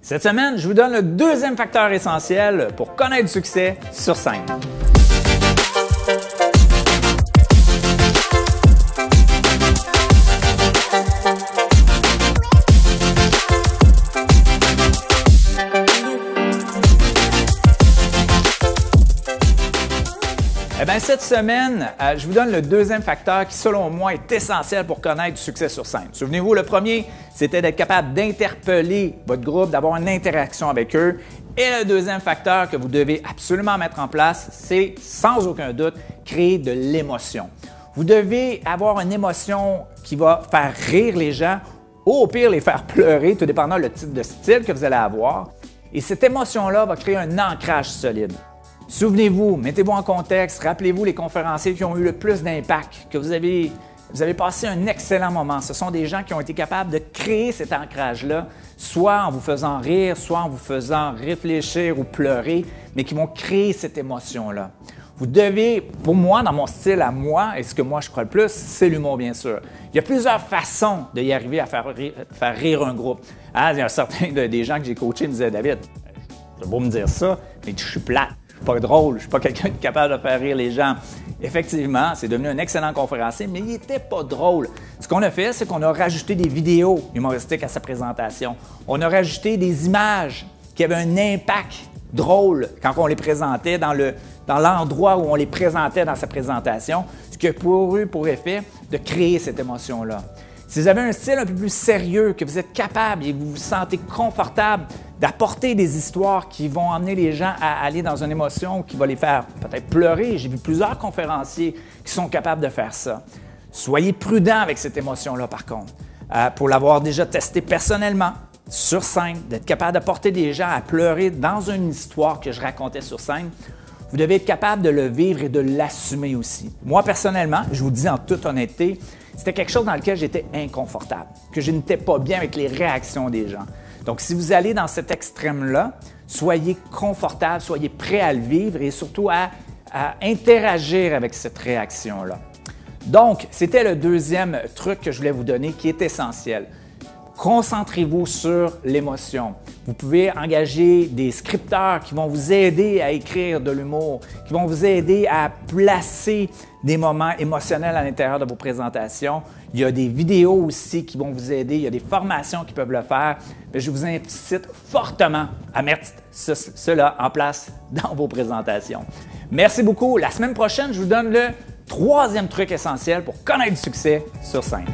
Cette semaine, je vous donne le deuxième facteur essentiel pour connaître du succès sur scène. Eh bien, cette semaine, je vous donne le deuxième facteur qui, selon moi, est essentiel pour connaître du succès sur scène. Souvenez-vous, le premier, c'était d'être capable d'interpeller votre groupe, d'avoir une interaction avec eux. Et le deuxième facteur que vous devez absolument mettre en place, c'est, sans aucun doute, créer de l'émotion. Vous devez avoir une émotion qui va faire rire les gens, ou au pire les faire pleurer, tout dépendant le type de style que vous allez avoir. Et cette émotion-là va créer un ancrage solide. Souvenez-vous, mettez-vous en contexte, rappelez-vous les conférenciers qui ont eu le plus d'impact, que vous avez passé un excellent moment. Ce sont des gens qui ont été capables de créer cet ancrage-là, soit en vous faisant rire, soit en vous faisant réfléchir ou pleurer, mais qui vont créer cette émotion-là. Vous devez, pour moi, dans mon style à moi, et ce que moi je crois le plus, c'est l'humour, bien sûr. Il y a plusieurs façons d'y arriver à faire rire un groupe. Ah, il y a certains des gens que j'ai coachés me disaient « David, c'est beau me dire ça, mais je suis plate. Je suis pas drôle, je suis pas quelqu'un qui est capable de faire rire les gens. » Effectivement, c'est devenu un excellent conférencier, mais il n'était pas drôle. Ce qu'on a fait, c'est qu'on a rajouté des vidéos humoristiques à sa présentation. On a rajouté des images qui avaient un impact drôle quand on les présentait dans l'endroit où on les présentait dans sa présentation, ce qui a pour effet de créer cette émotion-là. Si vous avez un style un peu plus sérieux, que vous êtes capable et que vous vous sentez confortable d'apporter des histoires qui vont amener les gens à aller dans une émotion qui va les faire peut-être pleurer, j'ai vu plusieurs conférenciers qui sont capables de faire ça. Soyez prudent avec cette émotion-là, par contre. Pour l'avoir déjà testé personnellement, sur scène, d'être capable d'apporter des gens à pleurer dans une histoire que je racontais sur scène, vous devez être capable de le vivre et de l'assumer aussi. Moi, personnellement, je vous le dis en toute honnêteté, c'était quelque chose dans lequel j'étais inconfortable, que je n'étais pas bien avec les réactions des gens. Donc, si vous allez dans cet extrême-là, soyez confortable, soyez prêt à le vivre et surtout à interagir avec cette réaction-là. Donc, c'était le deuxième truc que je voulais vous donner qui est essentiel. Concentrez-vous sur l'émotion. Vous pouvez engager des scripteurs qui vont vous aider à écrire de l'humour, qui vont vous aider à placer des moments émotionnels à l'intérieur de vos présentations. Il y a des vidéos aussi qui vont vous aider. Il y a des formations qui peuvent le faire. Mais je vous incite fortement à mettre cela en place dans vos présentations. Merci beaucoup. La semaine prochaine, je vous donne le troisième truc essentiel pour connaître du succès sur scène.